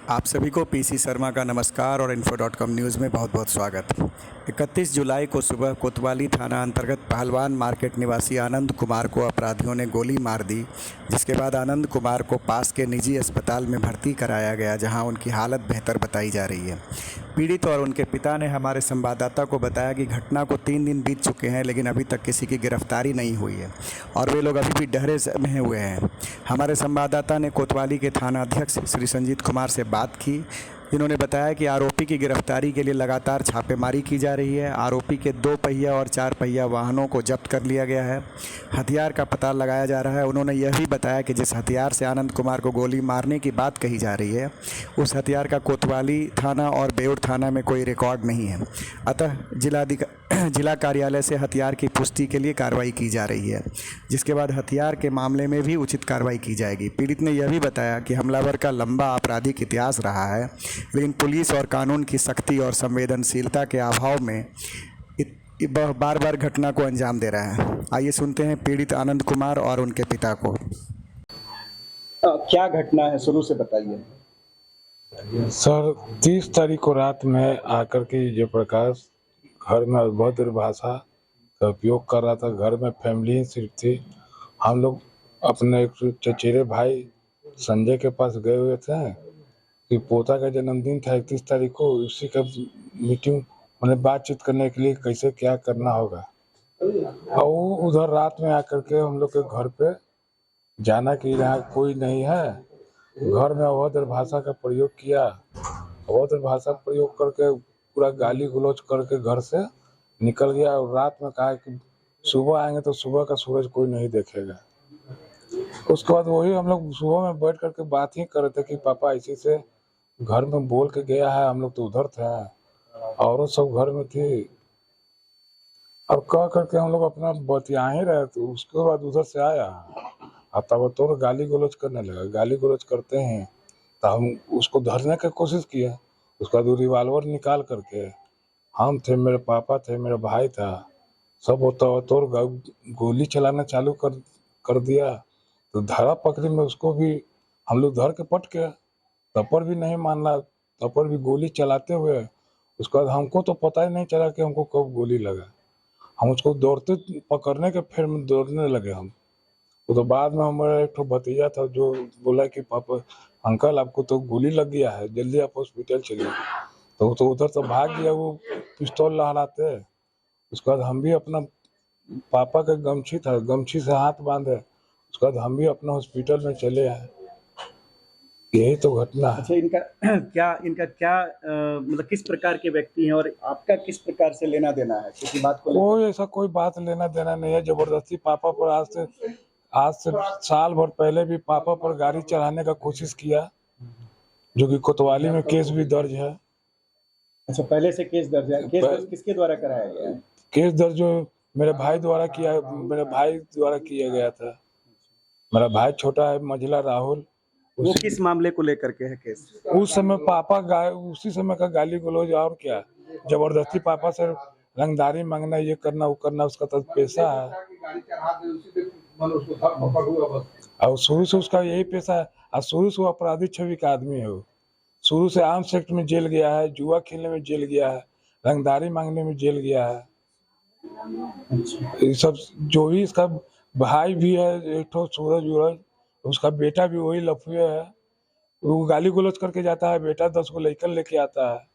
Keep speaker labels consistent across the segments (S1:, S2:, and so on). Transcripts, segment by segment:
S1: आप सभी को पीसी शर्मा का नमस्कार और info.com न्यूज़ में बहुत बहुत स्वागत। 31 जुलाई को सुबह कोतवाली थाना अंतर्गत पहलवान मार्केट निवासी आनंद कुमार को अपराधियों ने गोली मार दी, जिसके बाद आनंद कुमार को पास के निजी अस्पताल में भर्ती कराया गया, जहां उनकी हालत बेहतर बताई जा रही है। पीड़ित और उनके पिता ने हमारे संवाददाता को बताया कि घटना को 3 दिन बीत चुके हैं, लेकिन अभी तक किसी की गिरफ्तारी नहीं हुई है और वे लोग अभी भी डरे में हुए हैं। हमारे संवाददाता ने कोतवाली के थाना अध्यक्ष श्री संजीत कुमार से बात की, जिन्होंने बताया कि आरोपी की गिरफ्तारी के लिए लगातार छापेमारी की जा रही है। आरोपी के 2 पहिया और 4 पहिया वाहनों को जब्त कर लिया गया है। हथियार का पता लगाया जा रहा है। उन्होंने यह भी बताया कि जिस हथियार से आनंद कुमार को गोली मारने की बात कही जा रही है, उस हथियार का कोतवाली थाना और बेउर थाना में कोई रिकॉर्ड नहीं है। अतः जिला कार्यालय से हथियार की पुष्टि के लिए कार्रवाई की जा रही है, जिसके बाद हथियार के मामले में भी उचित कार्रवाई की जाएगी। पीड़ित ने यह भी बताया कि हमलावर का लंबा आपराधिक इतिहास रहा है, लेकिन पुलिस और कानून की सख्ती और संवेदनशीलता के अभाव में बार बार घटना को अंजाम दे रहा है। आइए सुनते हैं पीड़ित आनंद कुमार और उनके पिता को। क्या घटना है, शुरू से बताइए।
S2: सर 30 तारीख को रात में आकर के जयप्रकाश घर में अभद्र भाषा का उपयोग कर रहा था। घर में फैमिली ही सिर्फ थी। हम लोग अपने एक चचेरे भाई संजय के पास गए हुए थे कि पोता का जन्मदिन था 31 तारीख को, उसी का मीटिंग मैंने बातचीत करने के लिए कैसे क्या करना होगा। और वो उधर रात में आकर के हम लोग के घर पे जाना कि यहाँ कोई नहीं है, घर में अभद्र भाषा का प्रयोग किया। अभद्र भाषा प्रयोग करके पूरा गाली गलौज करके घर से निकल गया और रात में कहा कि सुबह आएंगे तो सुबह का सूरज कोई नहीं देखेगा। उसके बाद वही हम लोग सुबह में बैठ करके बात ही कर रहे थे कि पापा ऐसे से घर में बोल के गया है। हम लोग तो उधर थे और सब घर में थी और कह करके हम लोग अपना बतिया ही रहे। तो उसके बाद उधर से आया और तब तो गाली गलौज करने लगा। गाली गलौज करते हैं तो हम उसको धरने की कोशिश किए। उसका बाद रिवाल्वर निकाल करके, हम थे, मेरे पापा थे, मेरा भाई था, सब तोड़ गोली चलाना चालू कर दिया। तो धारा पकड़ी में उसको भी हम लोग धर के पट के, तब पर भी नहीं मानना, तब पर भी गोली चलाते हुए। उसके बाद हमको तो पता ही नहीं चला कि हमको कब गोली लगा। हम उसको दौड़ते पकड़ने के फिर में दौड़ने लगे हम। तो बाद में हमारा एक ठो भतीजा था जो बोला कि पापा अंकल आपको तो गोली लग गया है, जल्दी आप हॉस्पिटल चलिए। तो उधर तो भाग गया वो पिस्तौल लहराते। उसके बाद हम भी अपना पापा का गमछी था, गमछी से हाथ बांधे। उसके बाद हम भी अपना हॉस्पिटल में चले आए। यही तो घटना है।
S1: अच्छा, इनका क्या मतलब किस प्रकार के व्यक्ति हैं और आपका किस प्रकार से लेना देना है किसी बात को?
S2: कोई ऐसा कोई बात लेना देना नहीं है। जबरदस्ती पापा पर आज से साल भर पहले भी पापा पर गाड़ी चढ़ाने का कोशिश किया, जो कि कोतवाली में केस भी दर्ज है।
S1: अच्छा, पहले से केस दर्ज है। केस दर्ज किसके द्वारा कराया गया है?
S2: केस दर्ज जो मेरे भाई द्वारा किया गया था। मेरा भाई छोटा है, मंझला राहुल।
S1: वो किस मामले को लेकर के है केस?
S2: उस समय उसी समय का गाली गलौज और क्या, जबरदस्ती पापा से रंगदारी मांगना, ये करना वो करना, उसका तो पेशा है और शुरू से उसका यही पेशा है। और शुरू से वो अपराधी छवि का आदमी है। शुरू से आर्म्स एक्ट में जेल गया है, जुआ खेलने में जेल गया है, रंगदारी मांगने में जेल गया है। ये सब जो भी इसका भाई भी है एक ठो सूरज, उसका बेटा भी वही लफुए है। वो गाली गलौज करके जाता है, बेटा 10 को लेकर लेके आता है।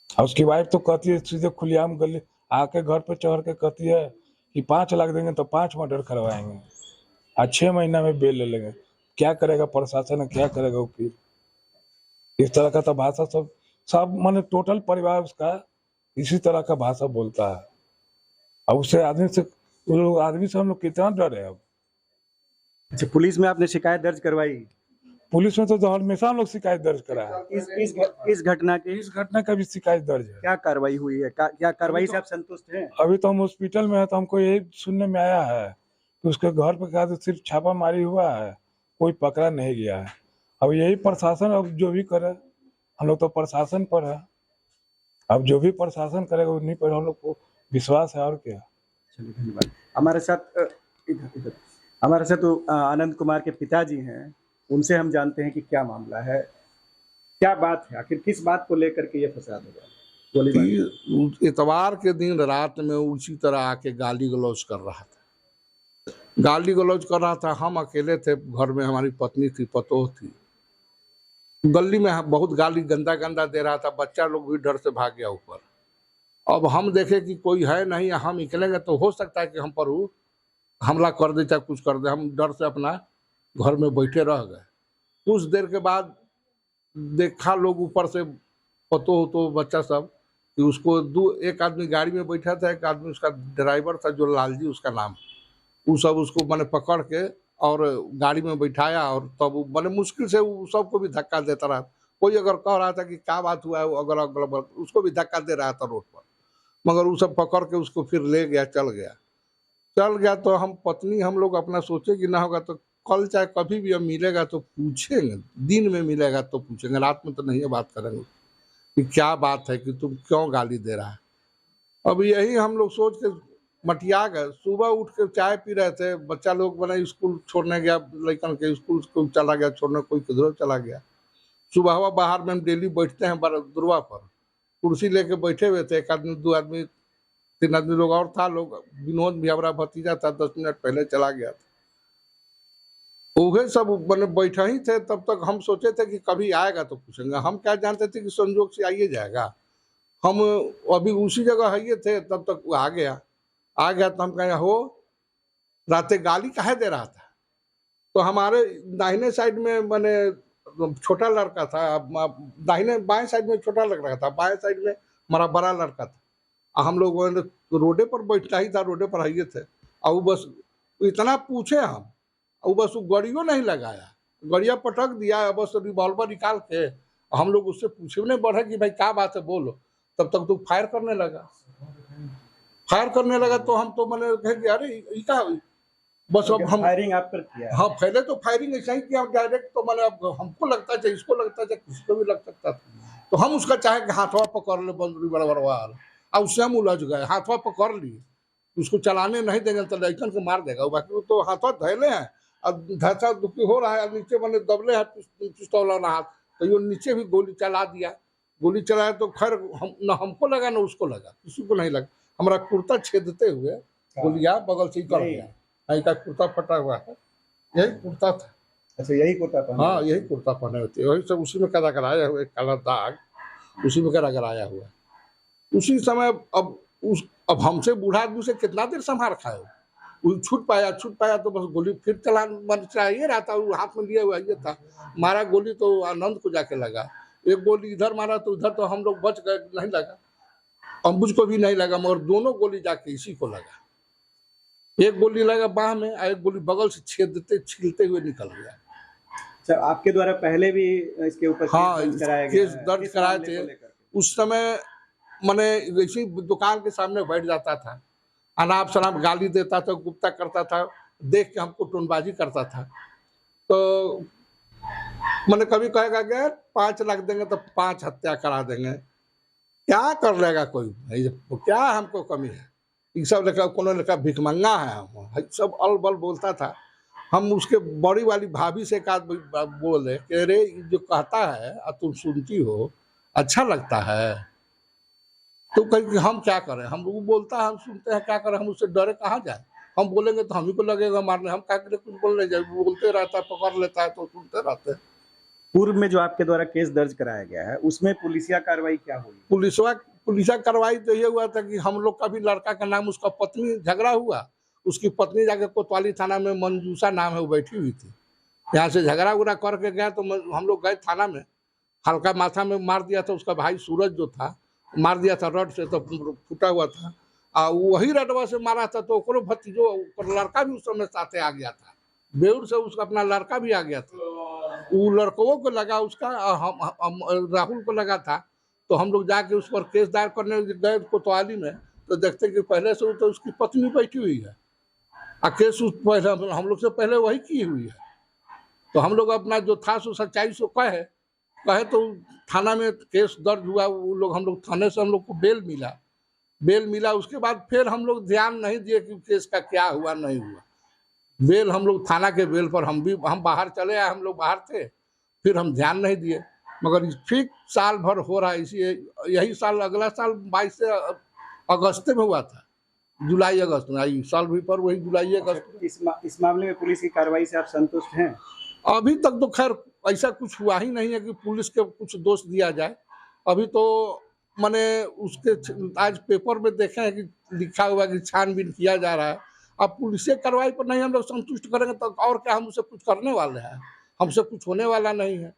S2: और उसकी वाइफ तो कहती है सीधे खुलेआम गली आके घर पे चढ़ के कहती है कि 5 लाख देंगे तो 5 मर्डर करवाएंगे और 6 महीना में बेल ले लेंगे। क्या करेगा प्रशासन, क्या करेगा वकील? इस तरह का तो भाषा सब माने टोटल परिवार उसका इसी तरह का भाषा बोलता है। और उससे आदमी से हम लोग कितना डरे अब।
S1: अच्छा, पुलिस में आपने शिकायत दर्ज करवाई?
S2: पुलिस में तो हमेशा हम लोग शिकायत दर्ज करा है।
S1: इस घटना
S2: का भी शिकायत दर्ज है।
S1: क्या कार्रवाई हुई है? क्या कार्रवाई से आप संतुष्ट हैं?
S2: अभी तो हम हॉस्पिटल में है, तो हमको यही सुनने में आया है कि उसके घर पे कहा तो सिर्फ छापामारी हुआ है, कोई पकड़ा नहीं गया है। अब यही प्रशासन अब जो भी करे, हम लोग तो प्रशासन पर है। अब जो भी प्रशासन करेगा उन्हीं पर हम लोग को विश्वास है और क्या।
S1: चलिए, धन्यवाद। हमारे साथ तो आनंद कुमार के पिताजी हैं, उनसे हम जानते हैं कि क्या मामला है। क्या बात है, आखिर किस बात को लेकर के ये फसाद हो गया गोलीबारी?
S2: कि इतवार के दिन रात में उसी तरह आके गाली गलौज कर रहा था, गाली गलौज कर रहा था। हम अकेले थे घर में, हमारी पत्नी थी, पतोह थी। गली में बहुत गाली गंदा गंदा दे रहा था, बच्चा लोग भी डर से भाग गया ऊपर। अब हम देखे कि कोई है नहीं, हम निकलेंगे तो हो सकता है कि हम पर वो हमला कर दे चाहे कुछ कर दे। हम डर से अपना घर में बैठे रह गए। कुछ देर के बाद देखा लोग ऊपर से, पतो तो बच्चा सब, कि उसको एक आदमी गाड़ी में बैठा था, एक आदमी उसका ड्राइवर था जो लालजी उसका नाम, वो सब उसको मैंने पकड़ के और गाड़ी में बैठाया। और तब वो मैंने मुश्किल से वो सबको भी धक्का देता रहा। कोई अगर कह रहा था कि क्या बात हुआ है, अगर अगल उसको भी धक्का दे रहा था रोड पर, मगर वो सब पकड़ के उसको फिर ले गया, चल गया। तो हम पत्नी हम लोग अपना सोचे कि ना होगा तो कल चाहे कभी भी अब मिलेगा तो पूछेंगे, दिन में मिलेगा तो पूछेंगे, रात में तो नहीं है बात करेंगे कि क्या बात है कि तुम क्यों गाली दे रहा है। अब यही हम लोग सोच के मटिया गए। सुबह उठ के चाय पी रहे थे, बच्चा लोग मैंने स्कूल छोड़ने गया, लड़कन के स्कूल चला गया छोड़ने, कोई किधर चला गया। सुबह बाहर में हम डेली बैठते हैं दुर्वा पर, कुर्सी लेके बैठे हुए थे, एक आदमी, दो आदमी, तीन आदमी लोग और था। लोग विनोद भी हमारा भतीजा था, 10 मिनट पहले चला गया था। वही सब मैंने बैठे ही थे। तब तक हम सोचे थे कि कभी आएगा तो पूछेंगे। हम क्या जानते थे कि संजोग से आइए जाएगा। हम अभी उसी जगह है थे, तब तक वो आ गया तो हम कहें हो रात गाली काहे दे रहा था। तो हमारे दाहिने साइड में मैंने छोटा लड़का था, दाहिने बाएं साइड में छोटा लड़का था, बाएं साइड में हमारा बड़ा लड़का था। हम लोग रोडे पर बैठता ही था, रोडे पर आइए थे। और वो बस इतना पूछे हम, वो बस वो गड़ियों नहीं लगाया, गड़िया पटक दिया, बस रिवॉल्वर निकाल के हम लोग उससे पूछने बढ़े कि भाई क्या बात है बोलो। तब तक तो फायर करने लगा। तो हम तो मैंने कहे कि अरे क्या, बस अब हम
S1: फायरिंग आप पर किया?
S2: हाँ, पहले तो फायरिंग ऐसा ही किया डायरेक्ट। तो मैंने अब हमको लगता है, इसको लगता है, किसी को भी लग सकता था। तो हम उसका चाहे कि हाथवा पकड़ ले बंदूक बड़वाल, और उससे हम उलझ गए। हाथवा पकड़ लिए, उसको चलाने नहीं देंगे तो लड़कन को मार देगा। बाकी वो तो हाथवा धैले हैं, अब धसा दुखी हो रहा है, नीचे मैंने दबले है पिस्तौल वाला हाथ, तो ये नीचे भी गोली चला दिया। गोली चलाया तो खैर न हमको लगा न उसको लगा, किसी को नहीं लगा। हमारा कुर्ता छेदते हुए गोलियां बगल से ही कर गया। का कुर्ता फटा हुआ है, यही कुर्ता था।
S1: अच्छा, यही कुर्ता पहना?
S2: हाँ, यही कुर्ता पहने होते, वही सब उसी में कदा कराया हुआ, काला दाग उसी में कदा कराया हुआ। उसी समय अब हमसे बूढ़ा आदमी से कितना देर संभार खाए। वो छूट पाया तो बस गोली फिर मन चाहिए रहा था, वो हाथ में लिया हुआ ये था। मारा गोली तो आनंद को जाके लगा, एक गोली इधर मारा तो उधर तो हम लोग बच गए, नहीं लगा, अंबुज को भी नहीं लगा, मगर दोनों गोली जाके इसी को लगा। एक गोली लगा बाह में, एक गोली बगल से छीलते हुए निकल गया।
S1: अच्छा, आपके द्वारा पहले भी इसके ऊपर
S2: केस दर्ज कराए थे। उस समय मैंने इसी दुकान के सामने बैठ जाता था, अनाप शनाप गाली देता था, गुप्ता करता था, देख के हमको टोनबाजी करता था। तो मैंने कभी कहेगा कि 5 लाख देंगे तो 5 हत्या करा देंगे। क्या कर लेगा कोई, क्या हमको कमी है। ये सब लेकर कोनो लेकर भिखमंगा है, हम सब अल बल बोलता था। हम उसके बड़ी वाली भाभी से एक आदमी बोले कि अरे जो कहता है और तुम सुनती हो, अच्छा लगता है। तो कहीं हम क्या करें, हम लोग बोलता है, हम सुनते हैं, क्या करें, हम उससे डरे कहाँ जाए। हम बोलेंगे तो हम ही को लगेगा मारने, हम क्या करें, कुछ बोलने जाए, बोलते रहता है, पकड़ लेता है तो सुनते रहते हैं।
S1: पूर्व में जो आपके द्वारा केस दर्ज कराया गया है, उसमें पुलिसिया कार्रवाई क्या हुई?
S2: पुलिसिया कार्रवाई तो ये हुआ था कि हम लोग का भी लड़का का नाम, उसका पत्नी झगड़ा हुआ, उसकी पत्नी जाके कोतवाली थाना में, मंजूषा नाम है, वो बैठी हुई थी। यहाँ से झगड़ा उगड़ा करके गया तो हम लोग गए थाना में, हल्का माथा में मार दिया था उसका भाई सूरज जो था, मार दिया था रड से, तो फूटा हुआ था। वही रडवा से मारा था तो ओकरो भतीजो लड़का भी उस समय साथे आ गया था, बेउर से उसका अपना लड़का भी आ गया था। वो लड़कों को लगा उसका, हम राहुल को लगा था। तो हम लोग जाके उस पर केस दायर करने गए कोतवाली में, तो देखते कि पहले से तो उसकी पत्नी बैठी हुई है, और केस पहले हम लोग से पहले वही की हुई है। तो हम लोग अपना जो था सो सच्चाई सो कहे तो थाना में केस दर्ज हुआ। वो लोग हम लोग थाने से हम लोग को बेल मिला। उसके बाद फिर हम लोग ध्यान नहीं दिए कि केस का क्या हुआ नहीं हुआ। बेल हम लोग थाना के बेल पर हम बाहर चले आए, हम लोग बाहर थे, फिर हम ध्यान नहीं दिए।
S3: मगर ठीक साल भर हो रहा है। इसी यही साल, अगला साल 22 से अगस्त में हुआ था, जुलाई अगस्त में। आई साल भी पर वही जुलाई अगस्त।
S1: इस मामले में पुलिस की कार्रवाई से आप संतुष्ट हैं?
S3: अभी तक तो खैर ऐसा कुछ हुआ ही नहीं है कि पुलिस के कुछ दोष दिया जाए। अभी तो मैंने उसके आज पेपर में देखा है कि लिखा हुआ है कि छानबीन किया जा रहा है। अब पुलिस कार्रवाई पर नहीं हम लोग संतुष्ट करेंगे तो और क्या हम उससे कुछ करने वाले हैं? हमसे कुछ होने वाला नहीं है।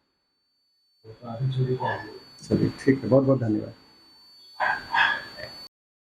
S1: चलिए ठीक है, बहुत बहुत धन्यवाद।